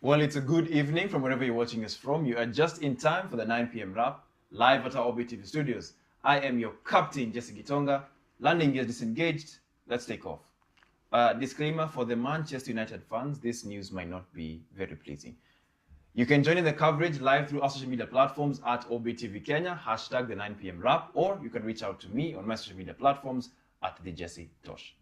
Well, it's a good evening from wherever you're watching us from. You are just in time for the 9 p.m. wrap, live at our OBTV studios. I am your captain, Jesse Gitonga. Landing gear disengaged. Let's take off. Disclaimer for the Manchester United fans, this news might not be very pleasing. You can join in the coverage live through our social media platforms at OBTV Kenya, hashtag the 9 p.m. wrap, or you can reach out to me on my social media platforms at the Jesse Tosh.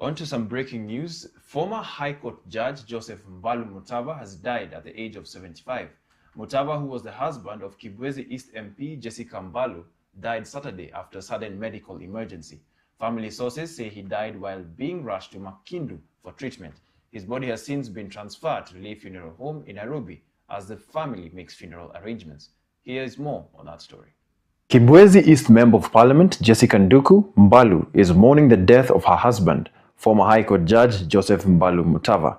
On to some breaking news. Former High Court Judge Joseph Mbalu Mutava has died at the age of 75. Mutava, who was the husband of Kibwezi East MP Jessica Mbalu, died Saturday after a sudden medical emergency. Family sources say he died while being rushed to Makindu for treatment. His body has since been transferred to Lee Funeral Home in Nairobi as the family makes funeral arrangements. Here is more on that story. Kibwezi East Member of Parliament Jessica Nduku Mbalu is mourning the death of her husband, former High Court Judge Joseph Mbalu Mutava.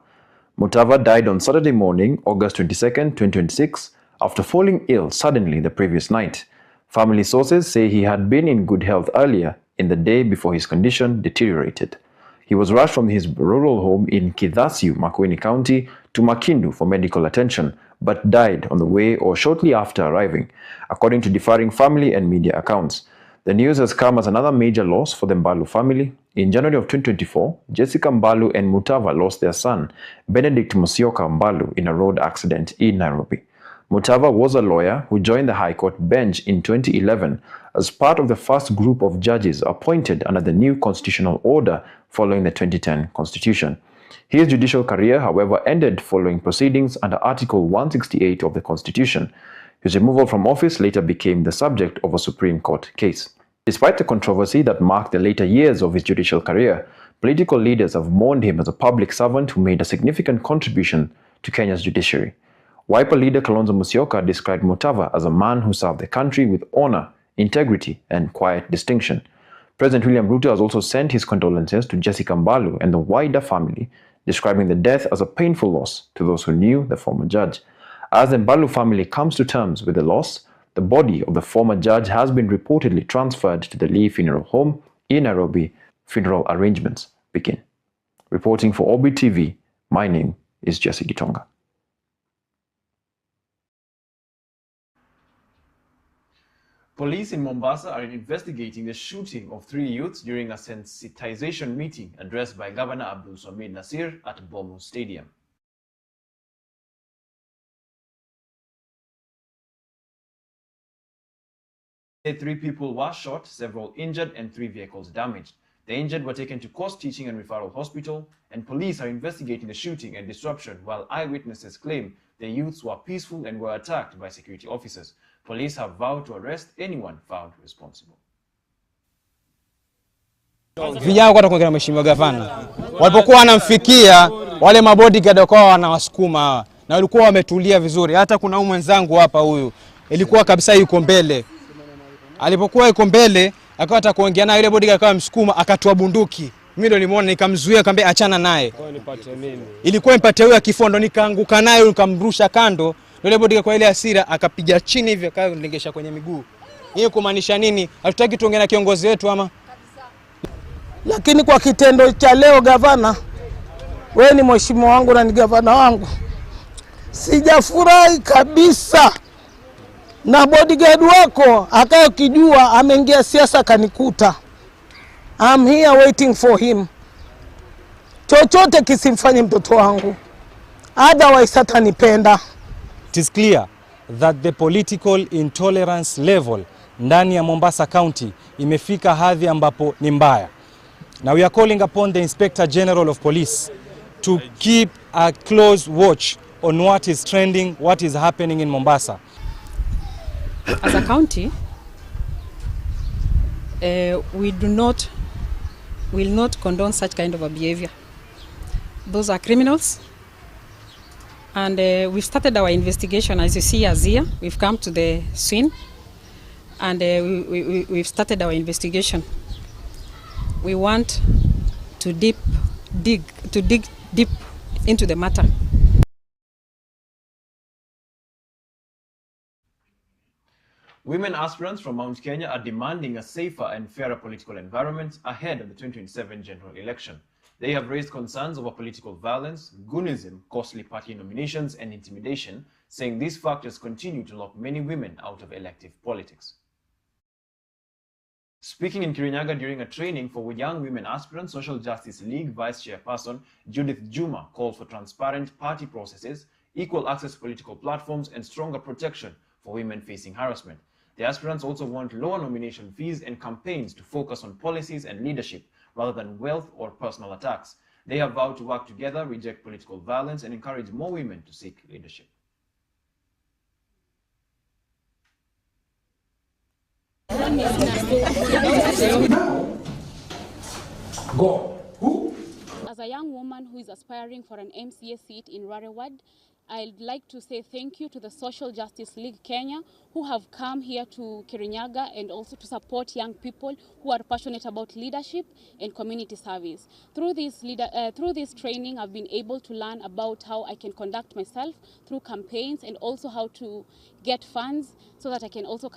Mutava died on Saturday morning, August 22, 2026, after falling ill suddenly the previous night. Family sources say he had been in good health earlier in the day before his condition deteriorated. He was rushed from his rural home in Kidhasiu, Makueni County, to Makindu for medical attention, but died on the way or shortly after arriving, according to differing family and media accounts. The news has come as another major loss for the Mbalu family. In January of 2024, Jessica Mbalu and Mutava lost their son, Benedict Musyoka Mbalu, in a road accident in Nairobi. Mutava was a lawyer who joined the High Court bench in 2011 as part of the first group of judges appointed under the new constitutional order following the 2010 Constitution. His judicial career, however, ended following proceedings under Article 168 of the Constitution. His removal from office later became the subject of a Supreme Court case. Despite the controversy that marked the later years of his judicial career, political leaders have mourned him as a public servant who made a significant contribution to Kenya's judiciary. Wiper leader Kalonzo Musyoka described Mutava as a man who served the country with honor, integrity, and quiet distinction. President William Ruto has also sent his condolences to Jessica Mbalu and the wider family, describing the death as a painful loss to those who knew the former judge. As the Mbalu family comes to terms with the loss, the body of the former judge has been reportedly transferred to the Lee Funeral Home in Nairobi. Funeral arrangements begin. Reporting for OBTV, my name is Jesse Gitonga. Police in Mombasa are investigating the shooting of 3 youths during a sensitization meeting addressed by Governor Abdul Swamid Nasir at Bomu Stadium. 3 people were shot, several injured, and 3 vehicles damaged. The injured were taken to Coast Teaching and Referral Hospital, and police are investigating the shooting and disruption, while eyewitnesses claim the youths were peaceful and were attacked by security officers. Police have vowed to arrest anyone found responsible. Vijana kwa kuongea na mheshimiwa gavana. Walipokuwa wanamfikia wale mabodyguard wakawa wanawasukuma na walikuwa wametulia vizuri. Hata kuna huyu mwenzangu hapa huyu ilikuwa kabisa yuko mbele. Alipokuwa yuko mbele akawa hata kuongea na yule bodyguard akawa msukuma akatoa bunduki. Mimi ndo nimeona nikamzuia nikamwambia achana naye. Ilikuwa impate huyo kifondo nikaanguka naye nikamrusha kando. Yule bodyguard kwa ile hasira akapiga chini hivi akalengesha kwenye miguu. Hiyo kumaanisha nini? Hatutaki tuongee na kiongozi wetu ama? Lakini kwa kitendo cha leo gavana, wewe ni mheshimiwa wangu na ni gavana wangu, sijafurahi kabisa. Na bodyguard wako akayo kijua ameingia siasa kanikuta. I'm here waiting for him. Chochote kisimfanye mtoto wangu, otherwise hatanipenda. It is clear that the political intolerance level ndani ya Mombasa County imefika hadhi ambapo ni mbaya. Now we are calling upon the Inspector General of Police to keep a close watch on what is trending, what is happening in Mombasa. As a county, we will not condone such kind of a behavior. Those are criminals. And we've started our investigation. As you see us here, we've come to the scene and we've started our investigation. We want to dig deep into the matter. Women aspirants from Mount Kenya are demanding a safer and fairer political environment ahead of the 2027 general election. They have raised concerns over political violence, goonism, costly party nominations, and intimidation, saying these factors continue to lock many women out of elective politics. Speaking in Kirinyaga during a training for young women aspirants, Social Justice League Vice Chairperson Judith Juma called for transparent party processes, equal access to political platforms, and stronger protection for women facing harassment. The aspirants also want lower nomination fees and campaigns to focus on policies and leadership rather than wealth or personal attacks. They have vowed to work together, reject political violence, and encourage more women to seek leadership. Go. Who? As a young woman who is aspiring for an MCA seat in Rare Ward, I'd like to say thank you to the Social Justice League Kenya, who have come here to Kirinyaga and also to support young people who are passionate about leadership and community service. Through this training, I've been able to learn about how I can conduct myself through campaigns and also how to get funds so that I can also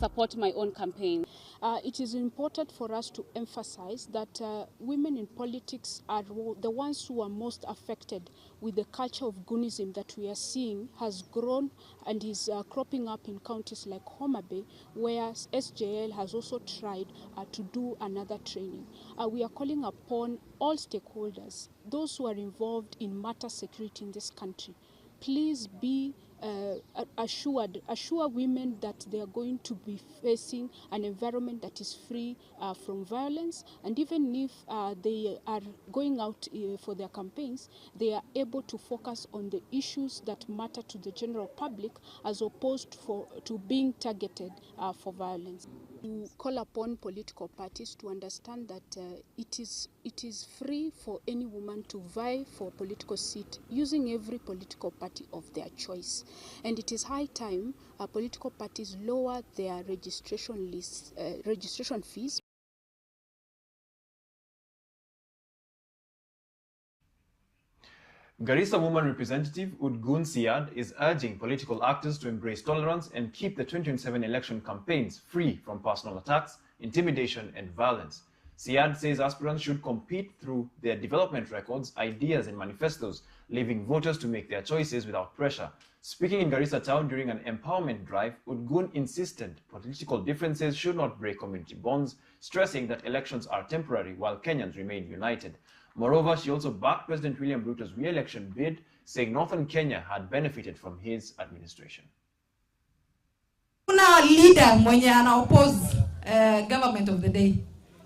support my own campaign. It is important for us to emphasize that women in politics are the ones who are most affected with the culture of goonism that we are seeing has grown and is cropping up in counties like Homa Bay, where SJL has also tried to do another training. We are calling upon all stakeholders, those who are involved in matter security in this country, please be assure women that they are going to be facing an environment that is free from violence, and even if they are going out for their campaigns, they are able to focus on the issues that matter to the general public as opposed to being targeted for violence. To call upon political parties to understand that it is free for any woman to vie for a political seat using every political party of their choice. And it is high time political parties lower their registration fees. Garissa woman representative Udgun Siad is urging political actors to embrace tolerance and keep the 2027 election campaigns free from personal attacks, intimidation, and violence. Siad says aspirants should compete through their development records, ideas, and manifestos, leaving voters to make their choices without pressure. Speaking in Garissa town during an empowerment drive, Udgun insisted political differences should not break community bonds, stressing that elections are temporary while Kenyans remain united. Moreover, she also backed President William Ruto's re-election bid, saying Northern Kenya had benefited from his administration. Kuna leader mwenye ana oppose government of the day.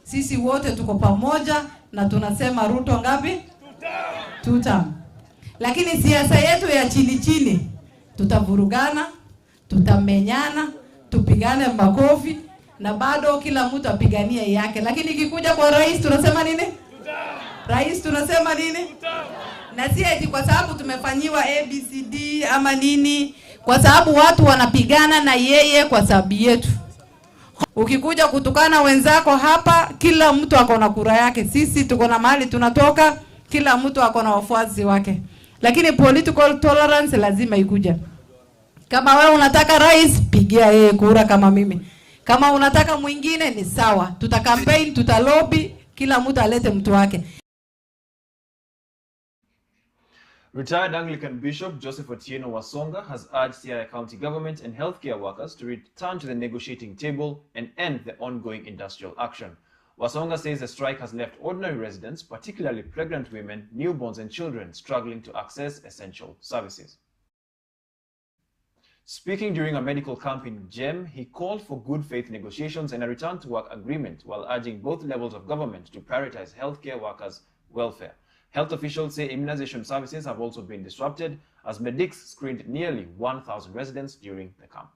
Sisi wote tuko pamoja na tunasema Ruto ngapi? Tutam. Lakini siasa yetu ya chini chini, tutavurugana, tutamenyana, tupigane makofi na bado kila mtu apigania yake. Lakini ikikuja kwa rais tunasema nini? Rais tunasema nini? Na si eti kwa sababu tumefanyiwa ABCD ama nini, kwa sababu watu wanapigana na yeye kwa sababu yetu. Ukikuja kutukana wenzako hapa, kila mtu ako na kura yake. Sisi tuko na mahali tunatoka, kila mtu ako na wafuasi wake. Lakini political tolerance lazima ikuja. Kama wewe unataka rais, pigia yeye kura kama mimi. Kama unataka mwingine ni sawa. Tuta campaign, tuta lobby, kila mtu alete mtu wake. Retired Anglican Bishop Joseph Otieno Wasonga has urged Siaya County government and healthcare workers to return to the negotiating table and end the ongoing industrial action. Wasonga says the strike has left ordinary residents, particularly pregnant women, newborns and children, struggling to access essential services. Speaking during a medical camp in Jem, he called for good faith negotiations and a return to work agreement while urging both levels of government to prioritize healthcare workers' welfare. Health officials say immunization services have also been disrupted as medics screened nearly 1,000 residents during the camp.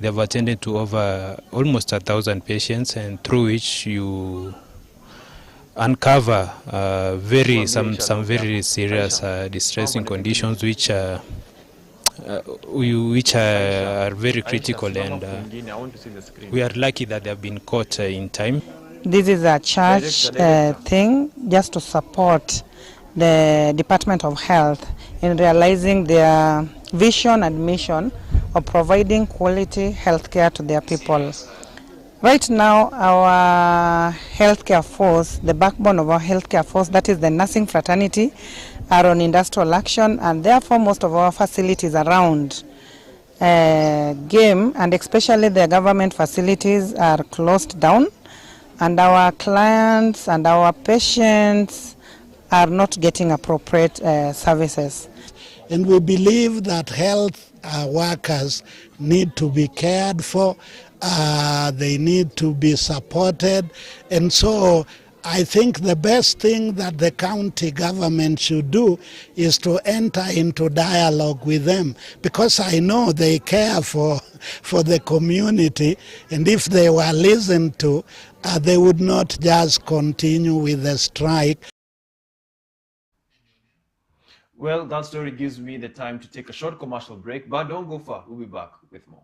They have attended to over almost 1,000 patients, and through which you uncover some very serious distressing conditions which are very critical, and we are lucky that they have been caught in time. This is a church thing just to support the Department of Health in realizing their vision and mission of providing quality healthcare to their people. Right now, our healthcare force, the backbone of our healthcare force, that is the nursing fraternity, are on industrial action, and therefore most of our facilities around game, and especially the government facilities, are closed down, and our clients and our patients are not getting appropriate services. And we believe that health workers need to be cared for, they need to be supported, and so I think the best thing that the county government should do is to enter into dialogue with them, because I know they care for the community, and if they were listened to, they would not just continue with the strike. Well, that story gives me the time to take a short commercial break, but don't go far. We'll be back with more.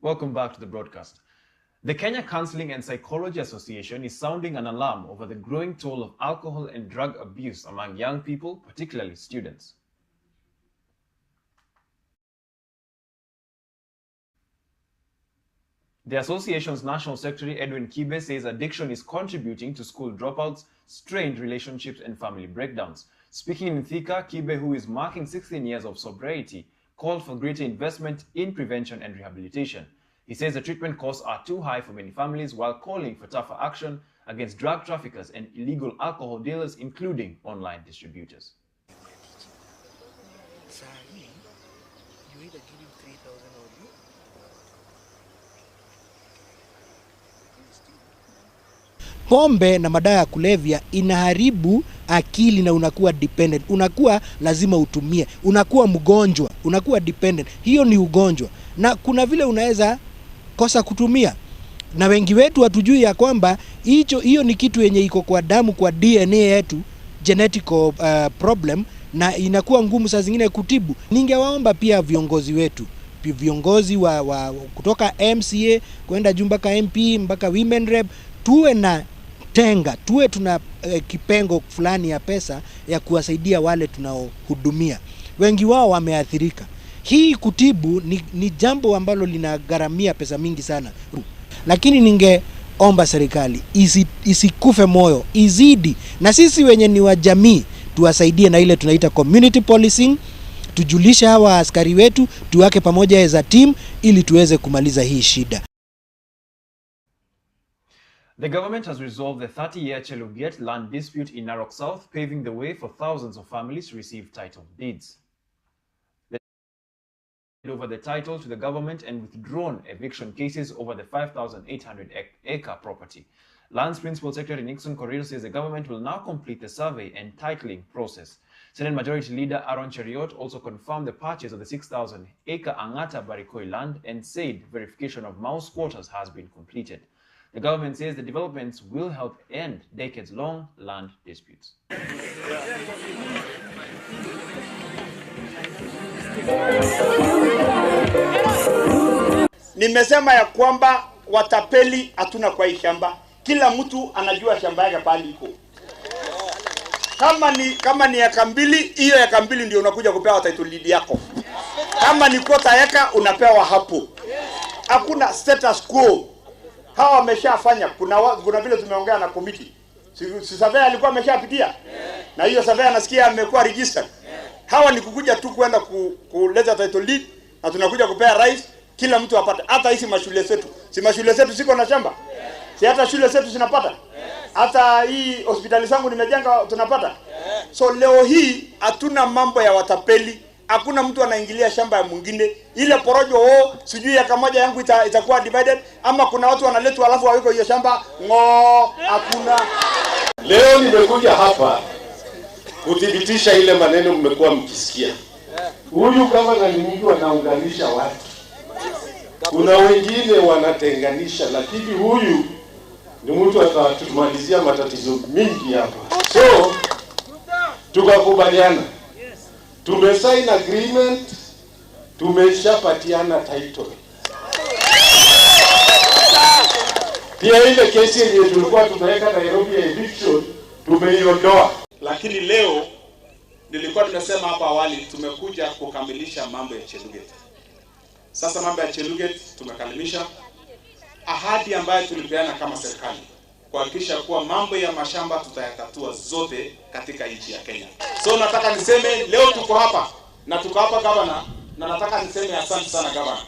Welcome back to the broadcast. The Kenya Counseling and Psychology Association is sounding an alarm over the growing toll of alcohol and drug abuse among young people, particularly students. The association's National Secretary Edwin Kibe says addiction is contributing to school dropouts, strained relationships and family breakdowns. Speaking in Thika, Kibe, who is marking 16 years of sobriety, called for greater investment in prevention and rehabilitation. He says the treatment costs are too high for many families, while calling for tougher action against drug traffickers and illegal alcohol dealers, including online distributors. Pombe na madawa ya kulevya inaharibu akili na unakuwa dependent. Unakuwa lazima utumie. Unakuwa mgonjwa, unakuwa dependent. Hiyo ni ugonjwa. Na kuna vile unaweza kosa kutumia. Na wengi wetu hatujui ya kwamba hiyo ni kitu yenye iko kwa damu, kwa DNA yetu, genetic problem, na inakuwa ngumu saa zingine kutibu. Ningewaomba pia viongozi wetu, viongozi wa kutoka MCA kwenda juu mpaka MP mpaka women rep, tuwe na tuwe tuna kipengo fulani ya pesa ya kuwasaidia wale tunaohudumia. Wengi wao wameathirika. Hii kutibu ni jambo ambalo linagharamia pesa mingi sana. Lakini ningeomba serikali isikufe moyo, izidi. Na sisi wenye ni wa jamii tuwasaidie na ile tunaita community policing, tujulisha hawa askari wetu, tuwake pamoja as a team ili tuweze kumaliza hii shida. The government has resolved the 30-year Cheluget land dispute in Narok South, paving the way for thousands of families to receive title deeds. They handed over the title to the government and withdrawn eviction cases over the 5,800-acre property. Land's Principal Secretary Nixon Korir says the government will now complete the survey and titling process. Senate Majority Leader Aaron Cheriot also confirmed the purchase of the 6,000-acre Angata Barikoi land and said verification of mouse quarters has been completed. The government says the developments will help end decades-long land disputes. Nimesema ya kwamba watapeli hatuna kwa hii shamba. Kila mtu anajua shamba yake pale iko. Kama ni eka mbili, hiyo eka mbili ndio unakuja kupewa title deed yako. Kama ni kwota eka unapewa hapo. Hakuna status quo. Hawa wameshafanya. Kuna vile tumeongea na committee. Si survey alikuwa ameshapitia. Na hiyo survey anasikia amekuwa registered. Hawa ni kukuja tu kwenda kuleta title deed na tunakuja kupea rais, kila mtu apate. Hata hizi mashule zetu. Si mashule zetu siko na shamba? Si hata shule zetu zinapata? Hata hii hospitali zangu nimejenga tunapata? So leo hii hatuna mambo ya watapeli. Hakuna mtu anaingilia shamba ya mwingine. Ile porojo sijui ya kamoja yangu itakuwa divided, ama kuna watu wanaletwa alafu waweko hiyo shamba hakuna. Leo nimekuja hapa kudhibitisha ile maneno mmekuwa mkisikia. Huyu gavana ni mtu anaunganisha watu. Kuna wengine wanatenganisha, lakini huyu ni mtu atatumalizia matatizo mingi hapa. So tukakubaliana. Tumesign agreement, tumeshapatiana title. Pia ile kesi yenye tulikuwa tumeweka Nairobi eviction tumeiondoa. Lakini leo nilikuwa tunasema hapa awali tumekuja kukamilisha mambo ya Cheluget. Sasa mambo ya Cheluget tumekamilisha. Ahadi ambayo tulipeana kama serikali kuhakikisha kuwa mambo ya mashamba tutayatatua zote katika nchi ya Kenya. So nataka niseme leo tuko hapa na tuko hapa governor, na nataka niseme asante sana governor.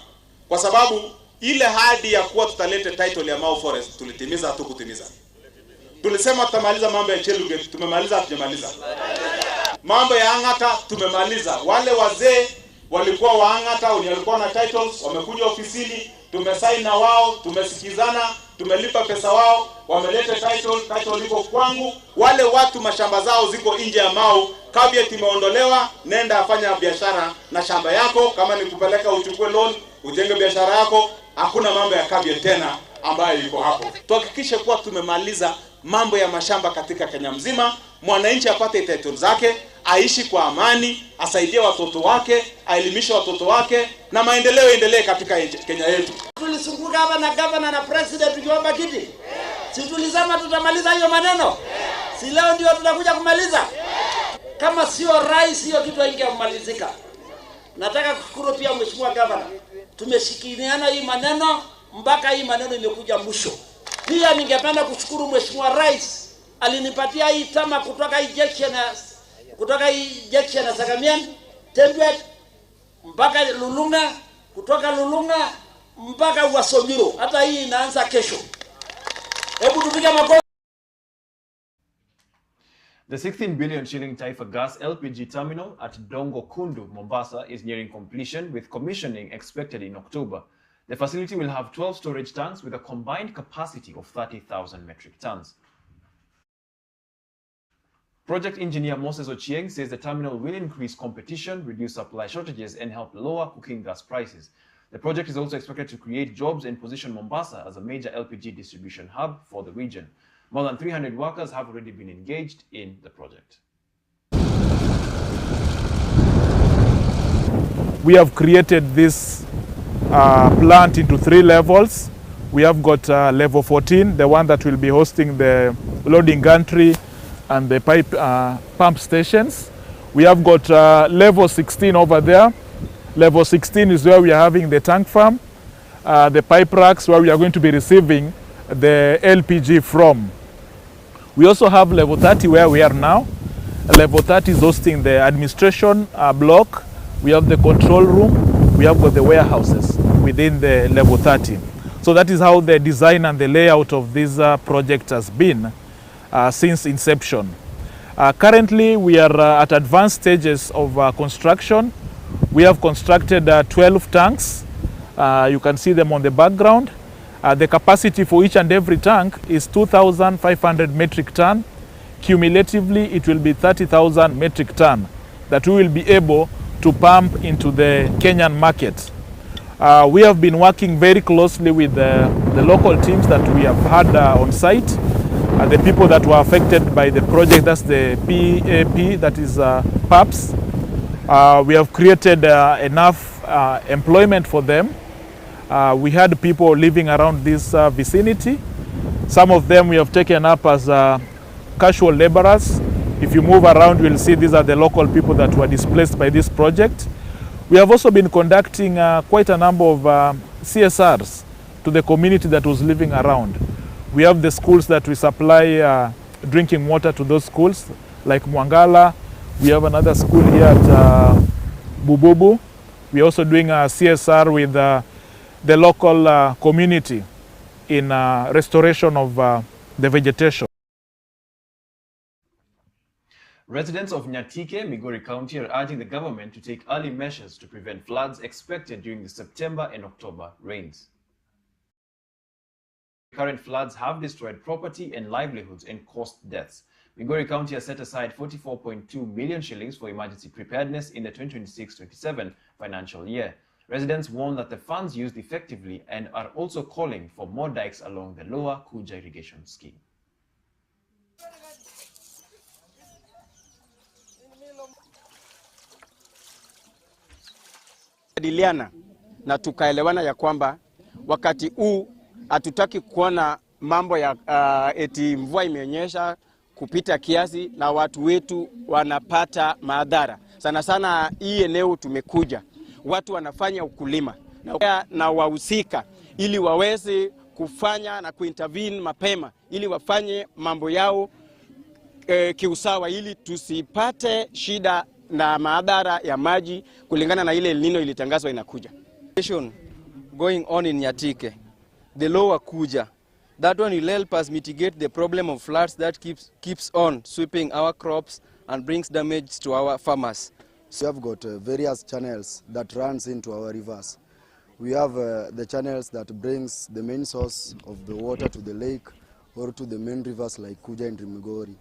Kwa sababu ile ahadi ya kuwa tutalete title ya Mau Forest tulitimiza, hatukutimiza. Tulisema tutamaliza mambo ya Cheluget, tumemaliza hatujamaliza. Mambo ya Angata tumemaliza. Wale wazee walikuwa wa Angata walikuwa na titles, wamekuja ofisini, tumesign na wao, tumesikizana, tumelipa pesa wao, wameleta title liko kwangu. Wale watu mashamba zao ziko nje ya Mau, caveat imeondolewa, nenda afanya biashara na shamba yako, kama ni kupeleka uchukue loan, ujenge biashara yako, hakuna mambo ya caveat tena ambayo iko hapo. Tuhakikishe kuwa tumemaliza mambo ya mashamba katika Kenya mzima, mwananchi apate title zake, aishi kwa amani, asaidie watoto wake, aelimishe watoto wake, na maendeleo endelee katika Kenya yetu. Tulisunguka hapa na governor na president tukiomba kiti. Si tulisema tutamaliza hiyo maneno? Si leo ndio tunakuja kumaliza? Kama sio rais, hiyo kitu haingemalizika. Nataka kushukuru pia mheshimiwa governor. Tumeshikiliana hii maneno mpaka hii maneno imekuja mwisho. Pia ningependa kushukuru mheshimiwa rais, alinipatia hii tama kutoka hii junction ya Sagamian, Tembet mpaka Lulunga, kutoka Lulunga mpaka Wasonyiro. Hata hii inaanza kesho. Hebu tupige makofi. The 16 billion shilling Taifa Gas LPG terminal at Dongo Kundu, Mombasa is nearing completion, with commissioning expected in October. The facility will have 12 storage tanks with a combined capacity of 30,000 metric tons. Project engineer Moses Ochieng says the terminal will increase competition, reduce supply shortages, and help lower cooking gas prices. The project is also expected to create jobs and position Mombasa as a major LPG distribution hub for the region. More than 300 workers have already been engaged in the project. We have created this plant into 3 levels. We have got level 14, the one that will be hosting the loading gantry and the pump stations. We have got level 16 over there. Level 16 is where we are having the tank farm, the pipe racks where we are going to be receiving the LPG from. We also have level 30 where we are now. Level 30 is hosting the administration block. We have the control room. We have got the warehouses within the level 30. So that is how the design and the layout of this project has been since inception. Currently we are at advanced stages of construction. We have constructed 12 tanks. You can see them on the background. The capacity for each and every tank is 2,500 metric ton. Cumulatively, it will be 30,000 metric ton that we will be able to pump into the Kenyan market. We have been working very closely with the local teams that we have had on site, the people that were affected by the project, that's the PAP, that is PAPs. We have created enough employment for them. We had people living around this vicinity. Some of them we have taken up as casual laborers. If you move around, you will see these are the local people that were displaced by this project. We have also been conducting quite a number of CSRs to the community that was living around. We have the schools that we supply drinking water to those schools, like Mwangala. We have another school here at Bububu. We are also doing a CSR with the local community in restoration of the vegetation. Residents of Nyatike, Migori County, are urging the government to take early measures to prevent floods expected during the September and October rains. Current floods have destroyed property and livelihoods and caused deaths. Migori County has set aside 44.2 million shillings for emergency preparedness in the 2026-27 financial year. Residents warn that the funds used effectively and are also calling for more dikes along the lower Kuja irrigation scheme. Diliana na tukaelewana ya kwamba wakati huu hatutaki kuona mambo ya eti mvua imeonyesha kupita kiasi na watu wetu wanapata madhara. Sana sana hii eneo tumekuja, watu wanafanya ukulima na wahusika ili waweze kufanya na kuintervene mapema ili wafanye mambo yao kiusawa ili tusipate shida na madhara ya maji kulingana na ile El Nino ilitangazwa inakuja. Going on in Nyatike, the lower Kuja, that one will help us mitigate the problem of floods that keeps on sweeping our crops and brings damage to our farmers. We have got various channels that runs into our rivers. We have the channels that brings the main source of the water to the lake or to the main rivers like Kuja and Migori.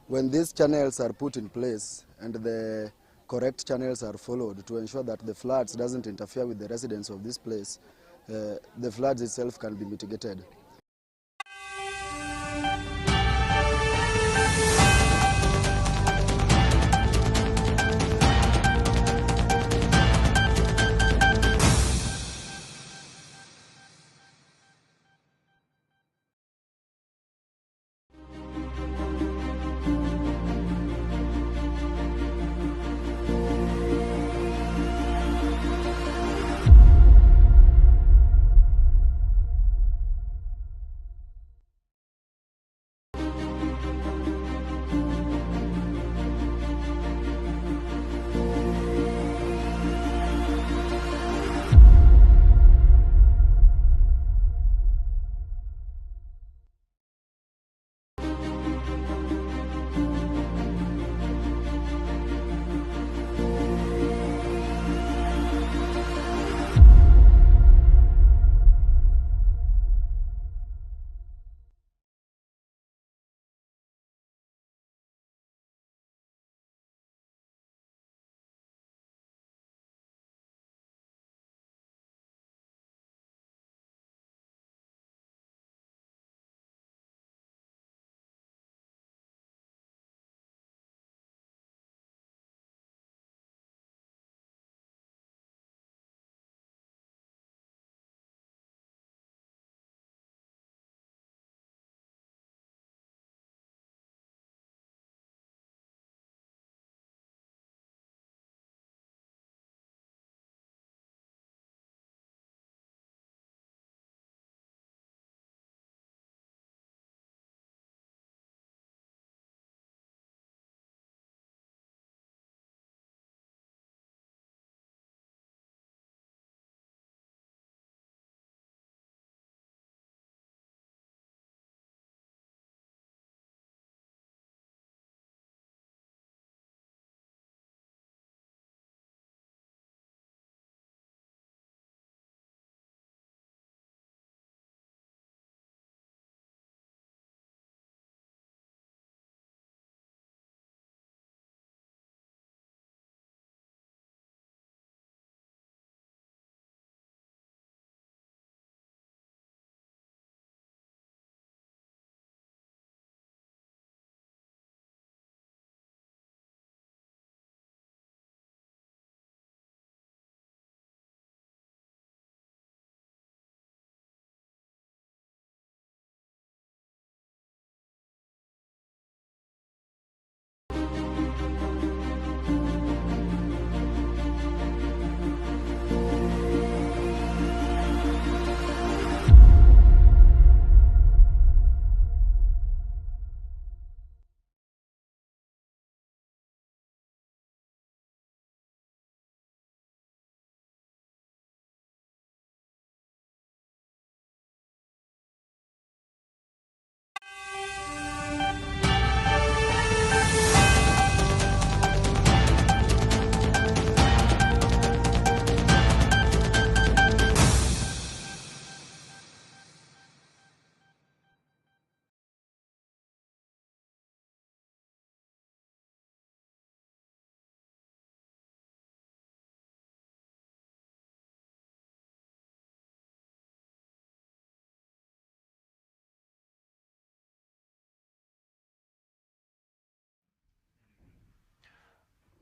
When these channels are put in place and the correct channels are followed to ensure that the floods doesn't interfere with the residents of this place, the floods itself can be mitigated.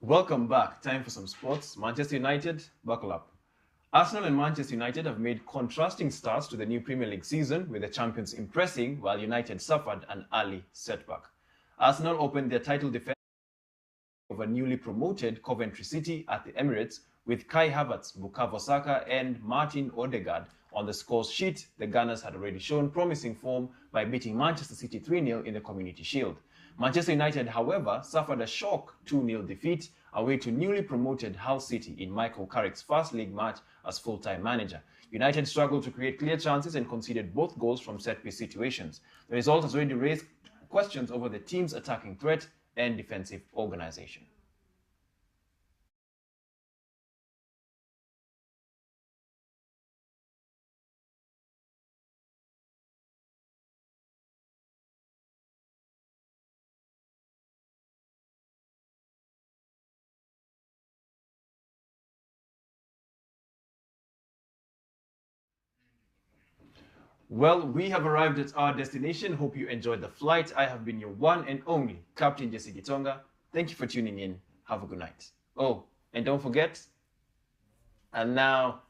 Welcome back. Time for some sports. Manchester United, buckle up. Arsenal and Manchester United have made contrasting starts to the new Premier League season, with the champions impressing while United suffered an early setback. Arsenal opened their title defense over newly promoted Coventry City at the Emirates, with Kai Havertz, Bukayo Saka and Martin Odegaard on the scores sheet. The Gunners had already shown promising form by beating Manchester City 3-0 in the Community Shield. Manchester United, however, suffered a shock 2-0 defeat away to newly promoted Hull City in Michael Carrick's first league match as full-time manager. United struggled to create clear chances and conceded both goals from set-piece situations. The result has already raised questions over the team's attacking threat and defensive organization. Well, we have arrived at our destination. Hope you enjoyed the flight. I have been your one and only Captain Jesse Gitonga. Thank you for tuning in. Have a good night. Oh, and don't forget, and now